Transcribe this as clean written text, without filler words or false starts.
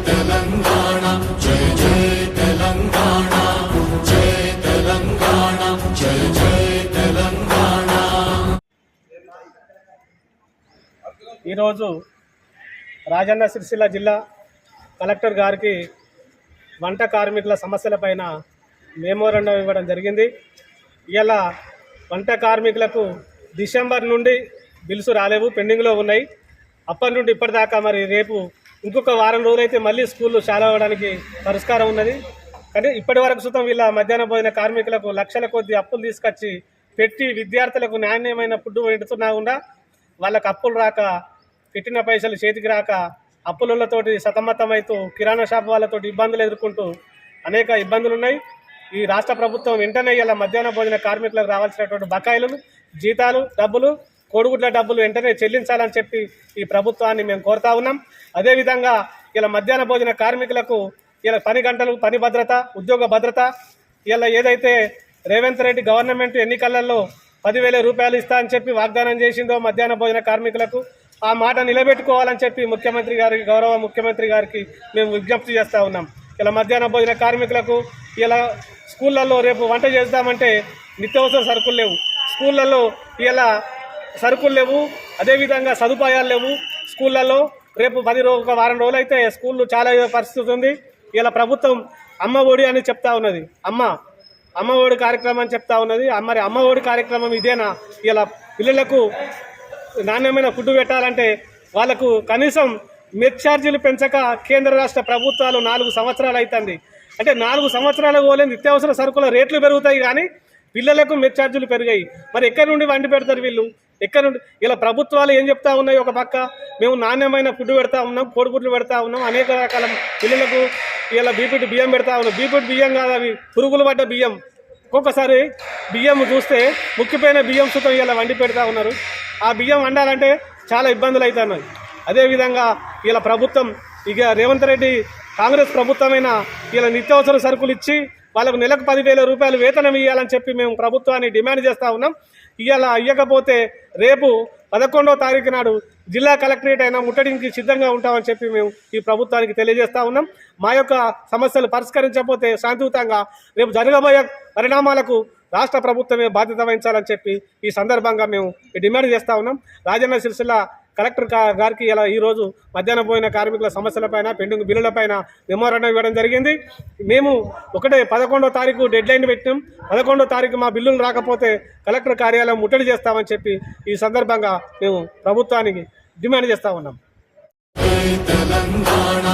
తెలంగాణ జై జై తెలంగాణ జై తెలంగాణ జై జై తెలంగాణ. ఈరోజు రాజన్న సిరిసిల్ల జిల్లా కలెక్టర్ గారికి వంట కార్మికుల సమస్యలపైన మెమోరాండం ఇవ్వడం జరిగింది. ఇలా వంట కార్మికులకు డిసెంబర్ నుండి బిల్స్ రాలేవు, పెండింగ్లో ఉన్నాయి. అప్పటి నుండి ఇప్పటిదాకా మరి రేపు ఇంకొక వారం రోజులైతే మళ్ళీ స్కూళ్ళు చాలు అవ్వడానికి పరిష్కారం ఉన్నది. కానీ ఇప్పటి వరకు సుతం వీళ్ళ మధ్యాహ్న భోజన కార్మికులకు లక్షల కొద్ది అప్పులు తీసుకొచ్చి పెట్టి విద్యార్థులకు నాణ్యమైన ఫుడ్ పెడుతున్నా కూడా వాళ్ళకు అప్పులు రాక, పెట్టిన పైసలు చేతికి రాక అప్పులతోటి సతమతమవుతూ కిరాణా షాప్ వాళ్ళతోటి ఇబ్బందులు ఎదుర్కొంటూ అనేక ఇబ్బందులు ఉన్నాయి. ఈ రాష్ట్ర ప్రభుత్వం వెంటనే ఇలా మధ్యాహ్న భోజన కార్మికులకు రావాల్సినటువంటి బకాయిలను, జీతాలు, డబ్బులు, కోడిగుడ్ల డబ్బులు వెంటనే చెల్లించాలని చెప్పి ఈ ప్రభుత్వాన్ని మేము కోరుతా ఉన్నాం. అదేవిధంగా ఇలా మధ్యాహ్న భోజన కార్మికులకు ఇలా పని గంటలు, పని భద్రత, ఉద్యోగ భద్రత, ఇలా ఏదైతే రేవంత్ రెడ్డి గవర్నమెంట్ ఎన్నికలలో 10,000 రూపాయలు ఇస్తా అని చెప్పి వాగ్దానం చేసిందో మధ్యాహ్న భోజన కార్మికులకు, ఆ మాట నిలబెట్టుకోవాలని చెప్పి ముఖ్యమంత్రి గారికి, గౌరవ ముఖ్యమంత్రి గారికి మేము విజ్ఞప్తి చేస్తూ ఉన్నాం. ఇలా మధ్యాహ్న భోజన కార్మికులకు ఇలా స్కూళ్ళల్లో రేపు వంట చేద్దామంటే నిత్యావసర సరుకులు లేవు, స్కూళ్ళల్లో ఇలా సరుకులు లేవు, అదేవిధంగా సదుపాయాలు లేవు స్కూళ్ళల్లో. రేపు ఒక వారం రోజులు అయితే స్కూళ్ళు చాలా పరిస్థితి ఉంది. ఇలా ప్రభుత్వం అమ్మ ఒడి అని చెప్తా ఉన్నది, అమ్మ ఒడి కార్యక్రమం అని చెప్తా ఉన్నది. మరి అమ్మ ఒడి కార్యక్రమం ఇదేనా? ఇలా పిల్లలకు నాణ్యమైన ఫుడ్ పెట్టాలంటే వాళ్ళకు కనీసం మెస్ ఛార్జీలు పెంచక కేంద్ర రాష్ట్ర ప్రభుత్వాలు 4 సంవత్సరాలు అవుతుంది. అంటే 4 సంవత్సరాలకు పోలే నిత్యావసర సరుకుల రేట్లు పెరుగుతాయి కానీ పిల్లలకు మెస్ ఛార్జీలు పెరిగాయి. మరి ఎక్కడి నుండి వండి పెడతారు వీళ్ళు? ఎక్కడి నుండి? ఇలా ప్రభుత్వాలు ఏం చెప్తా ఉన్నాయి? ఒక పక్క మేము నాణ్యమైన ఫుడ్ పెడతా ఉన్నాం, కోడిగుడ్లు పెడతా ఉన్నాం, అనేక రకాల పిల్లలకు ఇలా బీపీటీ బియ్యం పెడతా ఉన్నాం. బీపీటీ బియ్యం కాదు, అవి పురుగులు పడ్డ బియ్యం. ఒక్కొక్కసారి బియ్యం చూస్తే ముక్కిపోయిన బియ్యం సుతం ఇలా వండి పెడతా ఉన్నారు. ఆ బియ్యం వండాలంటే చాలా ఇబ్బందులు అవుతున్నాయి. అదేవిధంగా ఇలా ప్రభుత్వం, ఇక రేవంత్ రెడ్డి కాంగ్రెస్ ప్రభుత్వమైన ఇలా నిత్యావసర సరుకులు ఇచ్చి వాళ్ళకు నెలకు 10,000 రూపాయలు వేతనం ఇవ్వాలని చెప్పి మేము ప్రభుత్వాన్ని డిమాండ్ చేస్తూ ఉన్నాం. ఇలా ఇవ్వకపోతే రేపు 11వ తారీఖు నాడు జిల్లా కలెక్టరేట్ అయినా ముట్టడికి సిద్ధంగా ఉంటామని చెప్పి మేము ఈ ప్రభుత్వానికి తెలియజేస్తూ ఉన్నాం. మా యొక్క సమస్యలు పరిష్కరించకపోతే శాంతియుతంగా రేపు జరగబోయే పరిణామాలకు రాష్ట్ర ప్రభుత్వమే బాధ్యత వహించాలని చెప్పి ఈ సందర్భంగా మేము డిమాండ్ చేస్తూ ఉన్నాం. రాజన్న సిరిసిల్ల కలెక్టర్ గారికి ఇలా ఈరోజు మధ్యాహ్న భోజన కార్మికుల సమస్యలపైన, పెండింగ్ బిల్లులపైన మెమోరాండం ఇవ్వడం జరిగింది. మేము 11వ తారీఖు డెడ్ లైన్ పెట్టినాం. 11వ తారీఖు మా బిల్లులు రాకపోతే కలెక్టర్ కార్యాలయం ముట్టడి చేస్తామని చెప్పి ఈ సందర్భంగా మేము ప్రభుత్వానికి డిమాండ్ చేస్తూ ఉన్నాం. తెలంగాణ